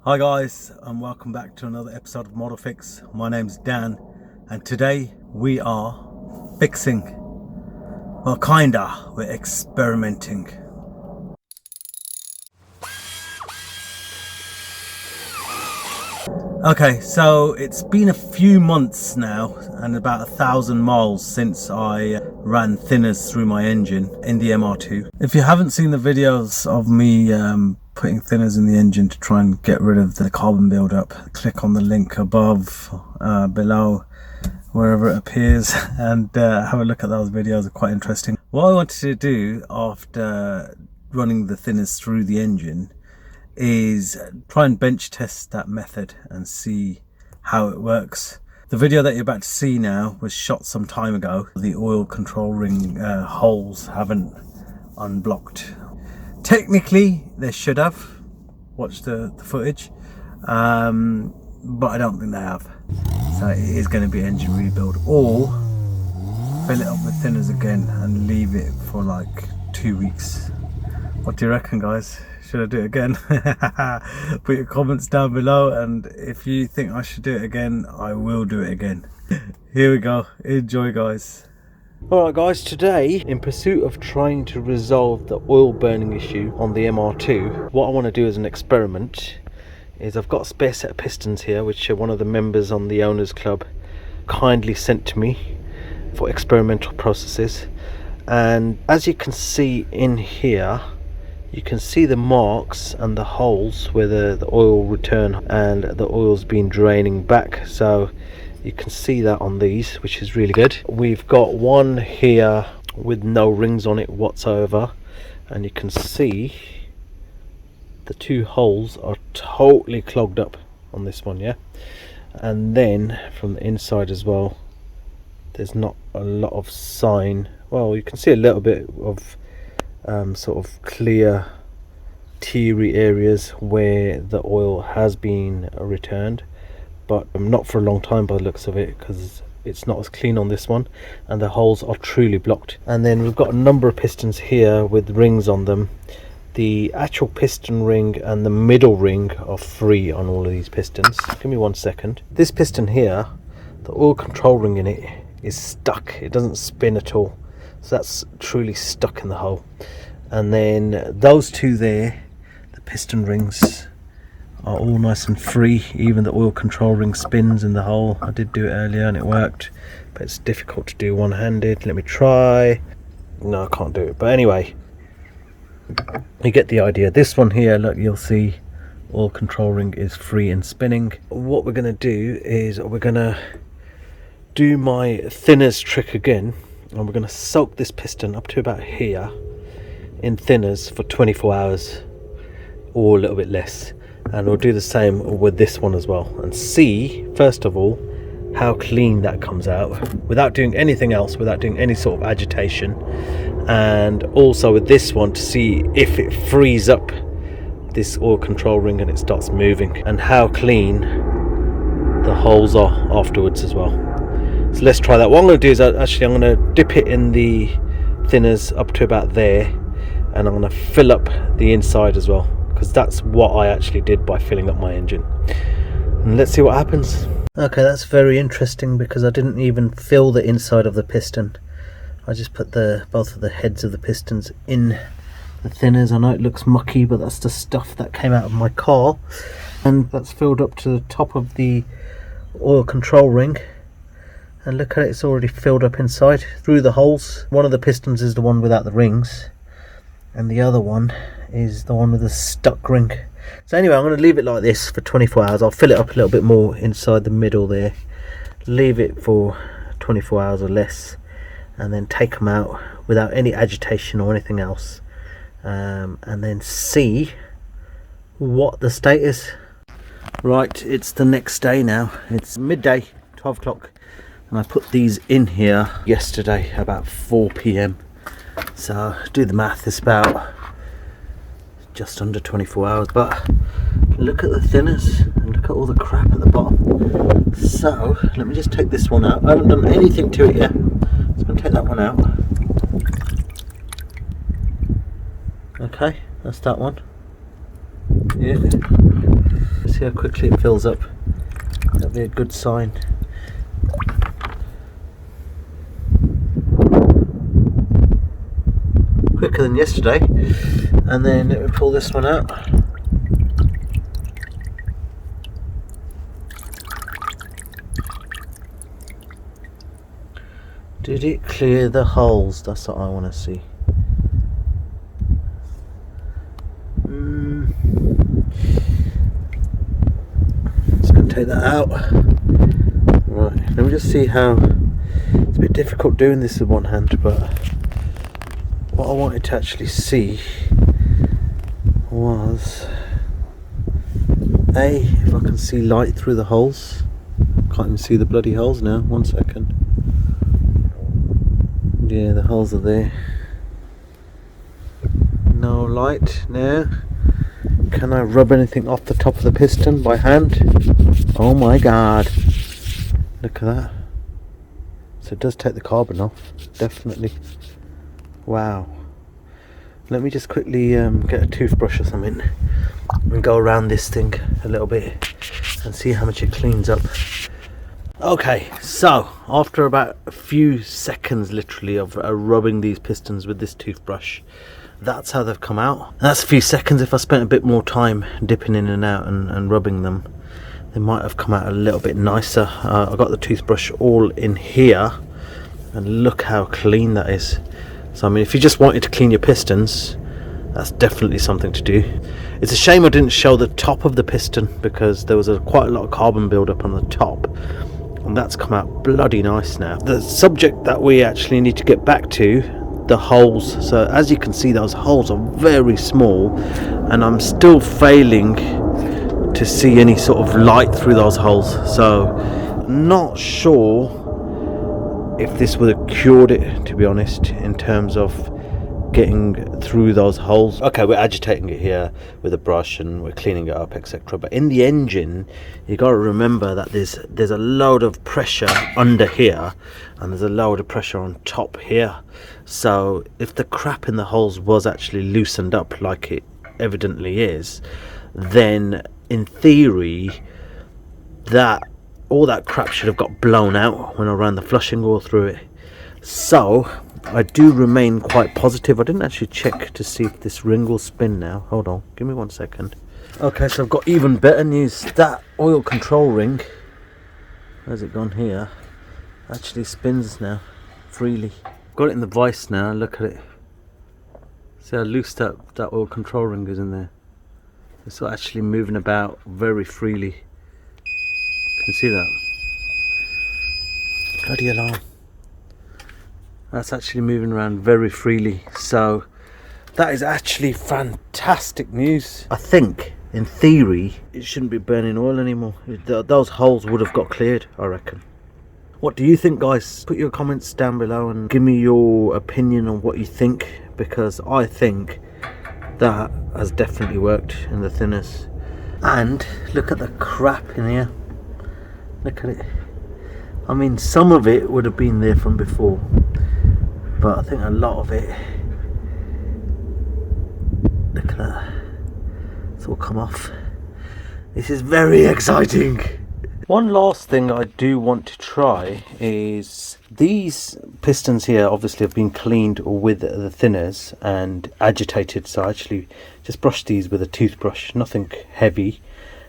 Hi guys, and welcome back to another episode of Model Fix. My name's Dan, and today we are fixing, well kinda, we're experimenting. Okay, so it's been a few months now and about 1,000 miles since I ran thinners through my engine in the MR2. If you haven't seen the videos of me putting thinners in the engine to try and get rid of the carbon buildup, click on the link above, below, wherever it appears, and have a look at those videos. They're quite interesting. What I wanted to do after running the thinners through the engine is try and bench test that method and see how it works. The video that you're about to see now was shot some time ago. The oil control ring holes haven't unblocked. Technically they should have. Watched the footage, but I don't think they have. So it is going to be engine rebuild, or fill it up with thinners again and leave it for like 2 weeks. What do you reckon, guys? Should I do it again? Put your comments down below, and if you think I should do it again, I will do it again. Here we go. Enjoy, guys. Alright guys, today, in pursuit of trying to resolve the oil burning issue on the MR2, what I want to do as an experiment is I've got a spare set of pistons here, which one of the members on the owners club kindly sent to me for experimental processes. And as you can see in here, you can see the marks and the holes where the oil return and the oil's been draining back, so you can see that on these, which is really good. We've got one here with no rings on it whatsoever, and you can see the two holes are totally clogged up on this one, yeah. And then from the inside as well, there's not a lot of sign. Well, you can see a little bit of sort of clear teary areas where the oil has been returned, but not for a long time by the looks of it, because it's not as clean on this one, and the holes are truly blocked. And then we've got a number of pistons here with rings on them. The actual piston ring and the middle ring are free on all of these pistons. Give me 1 second. This piston here, the oil control ring in it is stuck. It doesn't spin at all, so that's truly stuck in the hole. And then those two there, the piston rings, are all nice and free. Even the oil control ring spins in the hole. I did do it earlier and it worked, but it's difficult to do one-handed. Let me try. No, I can't do it, but anyway, you get the idea. This one here, look, you'll see oil control ring is free and spinning. What we're going to do is we're going to do my thinners trick again, and we're going to soak this piston up to about here in thinners for 24 hours or a little bit less, and we'll do the same with this one as well, and see first of all how clean that comes out without doing anything else, without doing any sort of agitation, and also with this one to see if it frees up this oil control ring and it starts moving, and how clean the holes are afterwards as well. So let's try that. What I'm going to do is I'm going to dip it in the thinners up to about there, and I'm going to fill up the inside as well, because that's what I actually did by filling up my engine. And let's see what happens. Okay, that's very interesting, because I didn't even fill the inside of the piston. I just put both of the heads of the pistons in the thinners. I know it looks mucky, but that's the stuff that came out of my car, and that's filled up to the top of the oil control ring. And look at it, it's already filled up inside through the holes. One of the pistons is the one without the rings, and the other one is the one with the stuck ring. So anyway, I'm going to leave it like this for 24 hours. I'll fill it up a little bit more inside the middle there, leave it for 24 hours or less, and then take them out without any agitation or anything else, and then see what the state is. Right, it's the next day now. It's midday, 12 o'clock. And I put these in here yesterday about 4 PM. So do the math, it's about just under 24 hours. But look at the thinners and look at all the crap at the bottom. So let me just take this one out. I haven't done anything to it yet. So I'm going to take that one out. Okay, that's that one. Yeah. See how quickly it fills up. That'll be a good sign. Quicker than yesterday. And then let me pull this one out. Did it clear the holes? That's what I want to see. Just going to take that out. Right, let me just see how... It's a bit difficult doing this with one hand, but what I wanted to actually see was if I can see light through the holes. Can't even see the bloody holes now. 1 second. Yeah, the holes are there. No light now. Can I rub anything off the top of the piston by hand? Oh my god. Look at that. So it does take the carbon off. Definitely. Wow. Let me just quickly get a toothbrush or something and go around this thing a little bit and see how much it cleans up. Okay, so after about a few seconds literally of rubbing these pistons with this toothbrush, that's how they've come out. And that's a few seconds. If I spent a bit more time dipping in and out and rubbing them, they might have come out a little bit nicer. I got the toothbrush all in here and look how clean that is. So I mean, if you just wanted to clean your pistons, that's definitely something to do. It's a shame I didn't show the top of the piston because there was quite a lot of carbon buildup on the top. And that's come out bloody nice now. The subject that we actually need to get back to, the holes. So as you can see, those holes are very small and I'm still failing to see any sort of light through those holes. So not sure if this would have cured it, to be honest, in terms of getting through those holes. Okay, we're agitating it here with a brush and we're cleaning it up, etc. But in the engine, you got to remember that there's a load of pressure under here and there's a load of pressure on top here. So if the crap in the holes was actually loosened up like it evidently is, then in theory that all that crap should have got blown out when I ran the flushing oil through it. So I do remain quite positive. I didn't actually check to see if this ring will spin now. Hold on, give me 1 second. Okay, so I've got even better news. That oil control ring, where's it gone here, actually spins now freely. Got it in the vise now, look at it. See how loose that oil control ring is in there. It's actually moving about very freely. Can you see that? Bloody alarm. That's actually moving around very freely. So that is actually fantastic news. I think in theory it shouldn't be burning oil anymore. Those holes would have got cleared, I reckon. What do you think, guys? Put your comments down below and give me your opinion on what you think, because I think that has definitely worked in the thinners. And look at the crap in here. Look at it. I mean, some of it would have been there from before, but I think a lot of it, look at that, it's all come off. This is very exciting. One last thing I do want to try is these pistons here obviously have been cleaned with the thinners and agitated, so I actually just brushed these with a toothbrush, nothing heavy,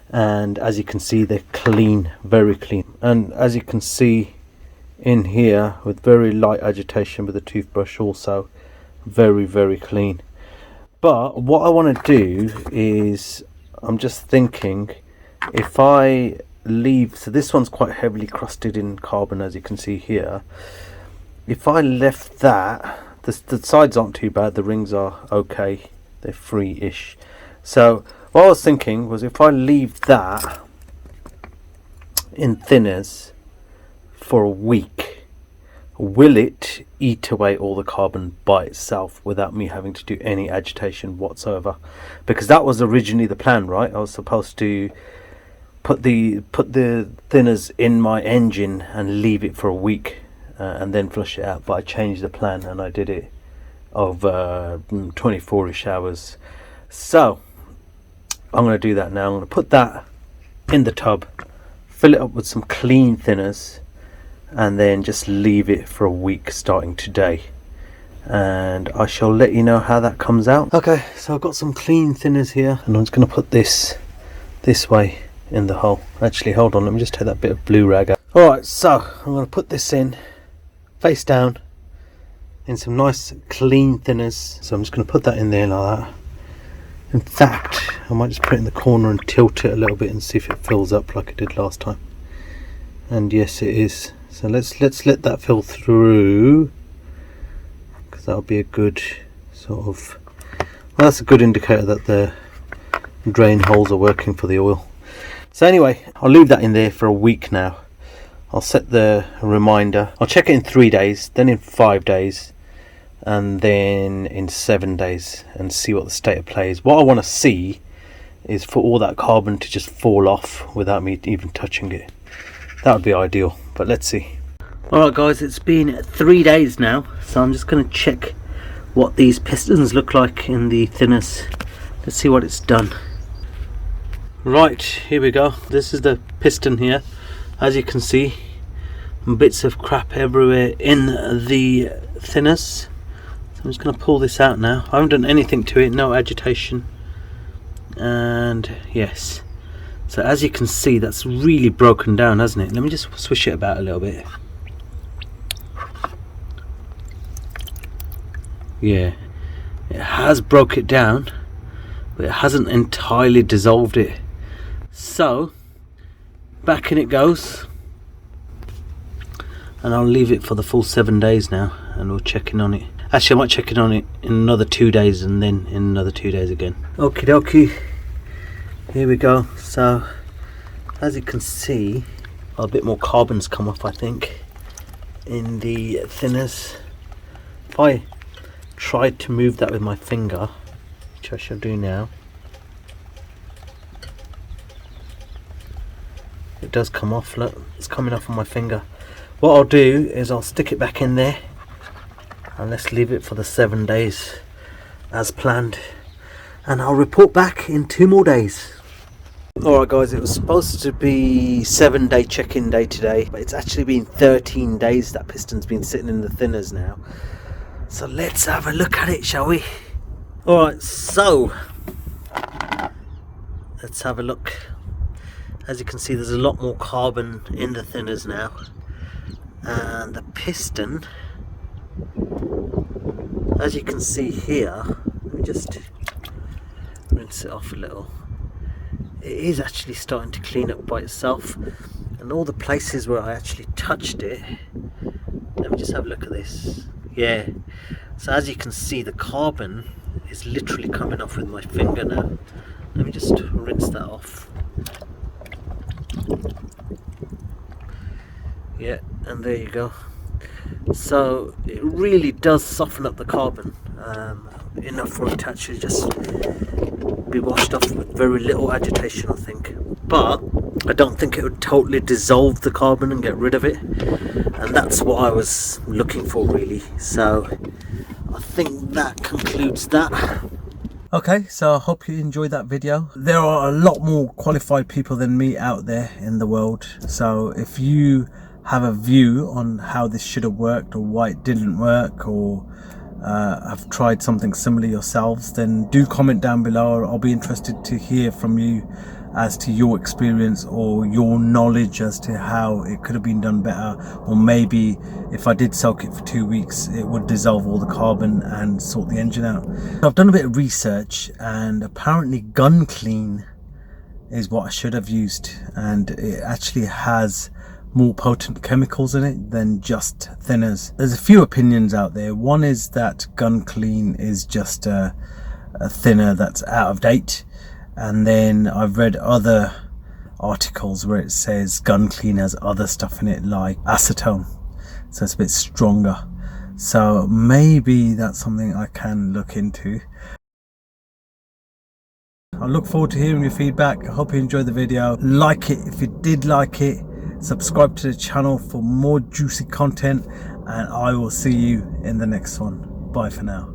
and as you can see they're clean, very clean. And as you can see in here, with very light agitation with a toothbrush, also very, very clean. But what I want to do is, I'm just thinking, if I leave, so this one's quite heavily crusted in carbon, as you can see here. If I left that, the sides aren't too bad, the rings are okay, they're free-ish. So what I was thinking was, if I leave that in thinners for a week, will it eat away all the carbon by itself without me having to do any agitation whatsoever? Because that was originally the plan, right? I was supposed to put the thinners in my engine and leave it for a week and then flush it out, but I changed the plan and I did it over 24-ish hours. So I'm going to do that now. I'm going to put that in the tub, fill it up with some clean thinners, and then just leave it for a week starting today, and I shall let you know how that comes out. Okay, so I've got some clean thinners here, and I'm just going to put this way in the hole. Actually, hold on, let me just take that bit of blue rag out. Alright, so I'm going to put this in face down in some nice clean thinners. So I'm just going to put that in there like that. In fact, I might just put it in the corner and tilt it a little bit and see if it fills up like it did last time. And yes, it is. So let's let that fill through, because that'll be a good sort of, well, that's a good indicator that the drain holes are working for the oil. So anyway, I'll leave that in there for a week now. I'll set the reminder. I'll check it in 3 days, then in 5 days, and then in 7 days, and see what the state of play is. What I want to see is for all that carbon to just fall off without me even touching it. That would be ideal, but let's see. Alright guys, it's been 3 days now, so I'm just going to check what these pistons look like in the thinners. Let's see what it's done. Right, here we go. This is the piston here. As you can see, bits of crap everywhere in the thinners. So I'm just going to pull this out now. I haven't done anything to it, no agitation. And yes, so as you can see, that's really broken down, hasn't it? Let me just swish it about a little bit. Yeah, it has broke it down, but it hasn't entirely dissolved it. So back in it goes, and I'll leave it for the full 7 days now, and we'll check in on it. Actually, I might check in on it in another 2 days, and then in another 2 days again. Okie dokie, here we go. So as you can see, a bit more carbon's come off, I think, in the thinners. If I tried to move that with my finger, which I shall do now, it does come off. Look, it's coming off on my finger. What I'll do is I'll stick it back in there, and let's leave it for the 7 days as planned, and I'll report back in 2 more days. Alright guys, it was supposed to be 7-day check-in day today, but it's actually been 13 days that piston's been sitting in the thinners now. So let's have a look at it, shall we? Alright, so let's have a look. As you can see, there's a lot more carbon in the thinners now, and the piston, as you can see here, let me just rinse it off a little. It is actually starting to clean up by itself, and all the places where I actually touched it, let me just have a look at this. Yeah, so as you can see, the carbon is literally coming off with my finger now. Let me just rinse that off. Yeah, and there you go. So it really does soften up the carbon, enough for it to actually just be washed off with very little agitation, I think. But I don't think it would totally dissolve the carbon and get rid of it, and that's what I was looking for really. So I think that concludes that. Okay, so I hope you enjoyed that video. There are a lot more qualified people than me out there in the world, so if you have a view on how this should have worked, or why it didn't work, or have tried something similar yourselves, then do comment down below. I'll be interested to hear from you as to your experience or your knowledge as to how it could have been done better, or maybe if I did soak it for 2 weeks it would dissolve all the carbon and sort the engine out. I've done a bit of research, and apparently gun clean is what I should have used, and it actually has more potent chemicals in it than just thinners. There's a few opinions out there. One is that gun clean is just a thinner that's out of date, and then I've read other articles where it says gun clean has other stuff in it like acetone, so it's a bit stronger. So maybe that's something I can look into. I look forward to hearing your feedback. I hope you enjoyed the video. Like it if you did like it. Subscribe to the channel for more juicy content, and I will see you in the next one. Bye for now.